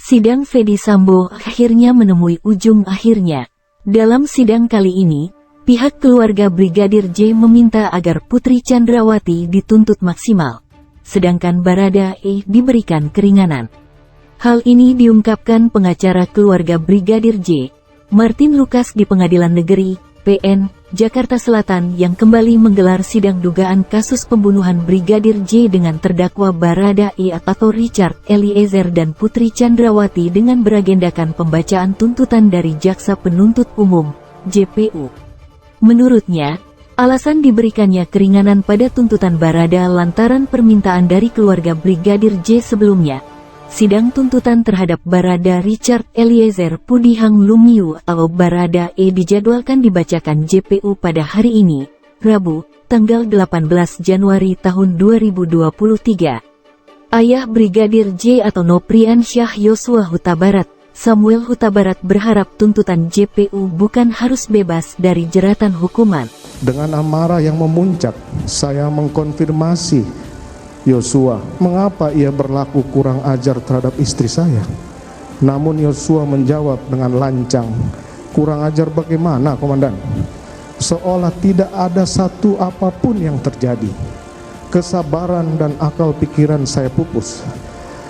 Sidang Ferdy Sambo akhirnya menemui ujung akhirnya. Dalam sidang kali ini, pihak keluarga Brigadir J meminta agar Putri Chandrawati dituntut maksimal, sedangkan Baradae diberikan keringanan. Hal ini diungkapkan pengacara keluarga Brigadir J, Martin Lucas di Pengadilan Negeri, PN, Jakarta Selatan yang kembali menggelar sidang dugaan kasus pembunuhan Brigadir J dengan terdakwa Baradae atau Richard Eliezer dan Putri Chandrawati dengan beragendakan pembacaan tuntutan dari Jaksa Penuntut Umum, JPU. Menurutnya, alasan diberikannya keringanan pada tuntutan Barada lantaran permintaan dari keluarga Brigadir J sebelumnya. Sidang tuntutan terhadap Barada Richard Eliezer Pudihang Lumiu atau Baradae dijadwalkan dibacakan JPU pada hari ini, Rabu, tanggal 18 Januari tahun 2023. Ayah Brigadir J atau Noprian Syah Yosua Huta Barat, Samuel Huta Barat berharap tuntutan JPU bukan harus bebas dari jeratan hukuman. Dengan amarah yang memuncak, saya mengkonfirmasi Yosua, mengapa ia berlaku kurang ajar terhadap istri saya? Namun Yosua menjawab dengan lancang, kurang ajar bagaimana, Komandan? Seolah tidak ada satu apapun yang terjadi. Kesabaran dan akal pikiran saya pupus.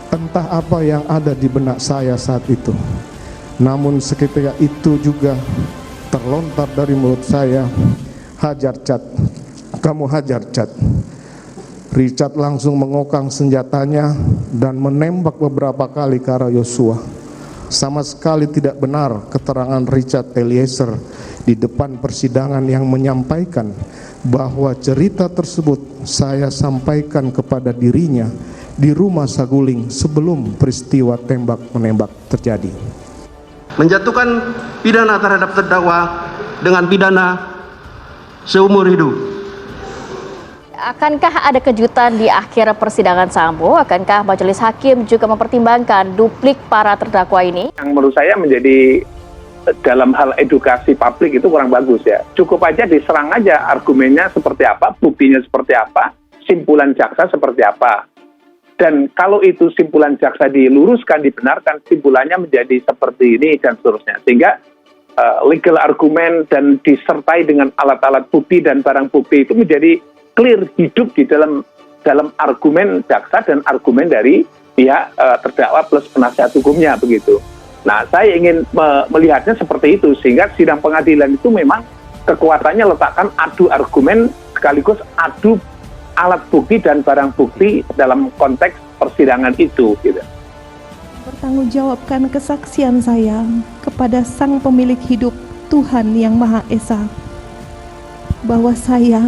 Entah apa yang ada di benak saya saat itu. Namun seketika itu juga terlontar dari mulut saya, hajar Cat, kamu hajar Cat. Richard langsung mengokang senjatanya dan menembak beberapa kali ke arah Yosua. Sama sekali tidak benar keterangan Richard Eliezer di depan persidangan yang menyampaikan bahwa cerita tersebut saya sampaikan kepada dirinya di rumah Saguling sebelum peristiwa tembak-menembak terjadi. Menjatuhkan pidana terhadap terdakwa dengan pidana seumur hidup. Akankah ada kejutan di akhir persidangan Sambo? Akankah majelis hakim juga mempertimbangkan duplik para terdakwa ini? Yang menurut saya menjadi dalam hal edukasi publik itu kurang bagus ya. Cukup aja diserang aja argumennya seperti apa, buktinya seperti apa, simpulan jaksa seperti apa. Dan kalau itu simpulan jaksa diluruskan, dibenarkan, simpulannya menjadi seperti ini dan seterusnya. Sehingga legal argumen dan disertai dengan alat-alat bukti dan barang bukti itu menjadi clear, hidup di dalam argumen jaksa dan argumen dari pihak terdakwa plus penasihat hukumnya begitu. Nah, saya ingin melihatnya seperti itu sehingga sidang pengadilan itu memang kekuatannya letakkan adu argumen sekaligus adu alat bukti dan barang bukti dalam konteks persidangan itu gitu. Bertanggungjawabkan kesaksian saya kepada Sang Pemilik Hidup Tuhan Yang Maha Esa bahwa saya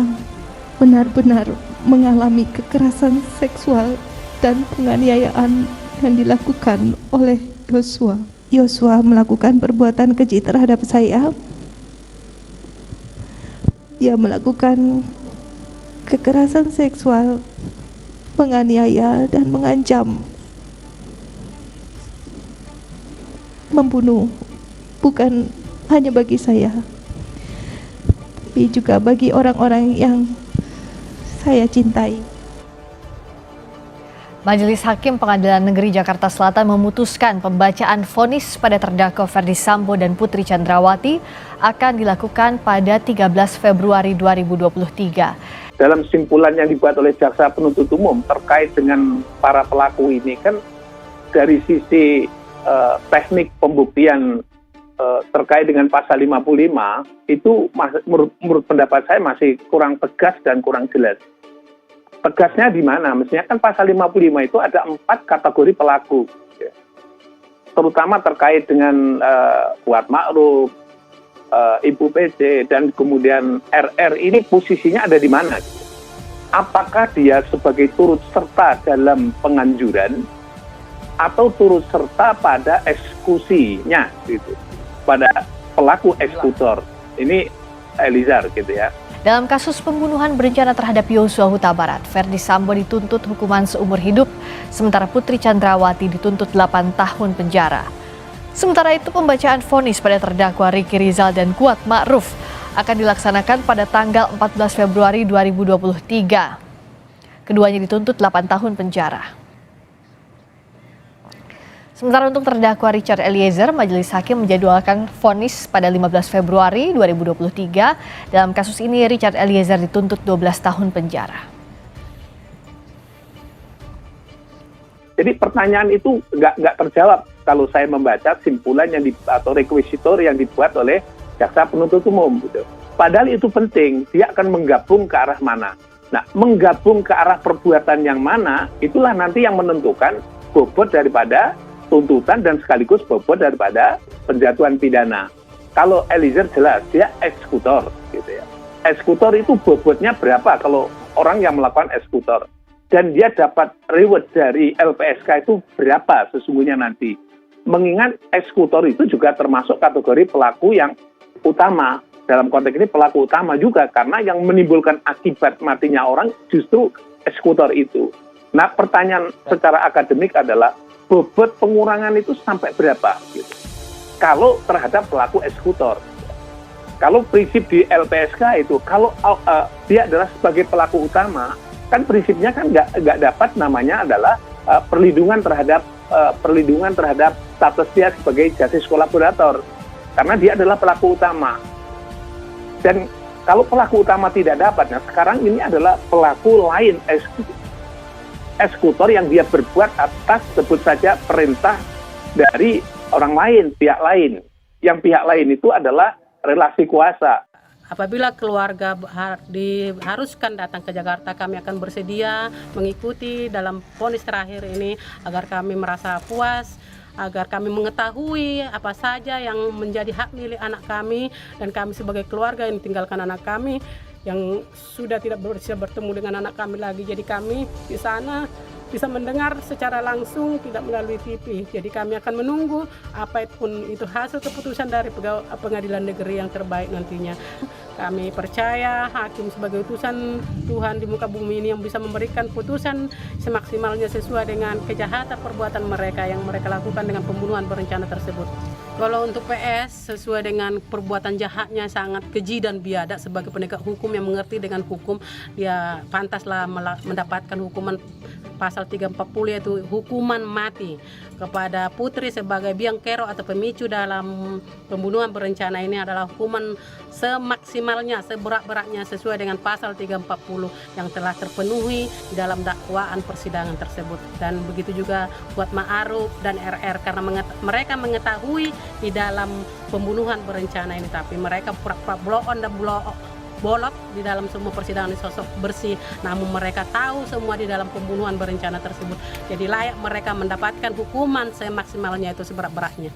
benar-benar mengalami kekerasan seksual dan penganiayaan yang dilakukan oleh Yosua. Yosua melakukan perbuatan keji terhadap saya. Dia melakukan kekerasan seksual, menganiaya dan mengancam membunuh, bukan hanya bagi saya, tapi juga bagi orang-orang yang saya cintai. Majelis Hakim Pengadilan Negeri Jakarta Selatan memutuskan pembacaan vonis pada terdakwa Ferdy Sambo dan Putri Chandrawati akan dilakukan pada 13 Februari 2023. Dalam simpulan yang dibuat oleh Jaksa Penuntut Umum terkait dengan para pelaku ini kan dari sisi teknik pembuktian terkait dengan pasal 55 itu menurut pendapat saya masih kurang tegas dan kurang jelas. Tegasnya di mana? Mestinya kan pasal 55 itu ada 4 kategori pelaku, ya. Terutama terkait dengan Kuat Ma'ruf, Ibu PC, dan kemudian RR ini posisinya ada di mana? Apakah dia sebagai turut serta dalam penganjuran atau turut serta pada eksekusinya, gitu, pada pelaku eksekutor? Ini Eliezer, gitu ya. Dalam kasus pembunuhan berencana terhadap Yosua Huta Barat, Ferdy Sambo dituntut hukuman seumur hidup, sementara Putri Chandrawati dituntut 8 tahun penjara. Sementara itu, pembacaan vonis pada terdakwa Ricky Rizal dan Kuat Ma'ruf akan dilaksanakan pada tanggal 14 Februari 2023. Keduanya dituntut 8 tahun penjara. Sementara untuk terdakwa Richard Eliezer, Majelis Hakim menjadwalkan vonis pada 15 Februari 2023. Dalam kasus ini, Richard Eliezer dituntut 12 tahun penjara. Jadi pertanyaan itu nggak terjawab kalau saya membaca simpulan atau rekuisitor yang dibuat oleh jaksa penuntut umum. Gitu. Padahal itu penting, dia akan menggabung ke arah mana. Nah, menggabung ke arah perbuatan yang mana, itulah nanti yang menentukan bobot daripada tuntutan dan sekaligus bobot daripada penjatuhan pidana. Kalau Eliezer jelas, dia eksekutor. Gitu ya. Eksekutor itu bobotnya berapa kalau orang yang melakukan eksekutor? Dan dia dapat reward dari LPSK itu berapa sesungguhnya nanti. Mengingat eksekutor itu juga termasuk kategori pelaku yang utama. Dalam konteks ini pelaku utama juga, karena yang menimbulkan akibat matinya orang justru eksekutor itu. Nah, pertanyaan secara akademik adalah, bobot pengurangan itu sampai berapa? Gitu. Kalau terhadap pelaku eksekutor. Kalau prinsip di LPSK itu, kalau dia adalah sebagai pelaku utama, kan prinsipnya kan nggak dapat namanya adalah perlindungan terhadap status dia sebagai justice kolaborator, karena dia adalah pelaku utama. Dan kalau pelaku utama tidak dapat, nah sekarang ini adalah pelaku lain eksekutor yang dia berbuat atas sebut saja perintah dari orang lain, pihak lain. Yang pihak lain itu adalah relasi kuasa. Apabila keluarga diharuskan datang ke Jakarta, kami akan bersedia mengikuti dalam vonis terakhir ini agar kami merasa puas, agar kami mengetahui apa saja yang menjadi hak milik anak kami, dan kami sebagai keluarga yang ditinggalkan anak kami yang sudah tidak bisa bertemu dengan anak kami lagi. Jadi kami di sana bisa mendengar secara langsung, tidak melalui TV. Jadi kami akan menunggu apapun itu hasil keputusan dari pengadilan negeri yang terbaik nantinya. Kami percaya hakim sebagai utusan Tuhan di muka bumi ini yang bisa memberikan putusan semaksimalnya sesuai dengan kejahatan perbuatan mereka yang mereka lakukan dengan pembunuhan berencana tersebut. Kalau untuk PS, sesuai dengan perbuatan jahatnya sangat keji dan biadab, sebagai penegak hukum yang mengerti dengan hukum, dia pantaslah mendapatkan hukuman pasal 340, yaitu hukuman mati. Kepada Putri sebagai biang kerok atau pemicu dalam pembunuhan berencana ini adalah hukuman semaksimalnya, seberat-beratnya sesuai dengan pasal 340 yang telah terpenuhi di dalam dakwaan persidangan tersebut. Dan begitu juga buat Ma'aruf dan RR, karena mereka mengetahui di dalam pembunuhan berencana ini, tapi mereka pura-pura blow on dan bolot di dalam semua persidangan ini, sosok bersih, namun mereka tahu semua di dalam pembunuhan berencana tersebut. Jadi layak mereka mendapatkan hukuman semaksimalnya, itu seberat-beratnya.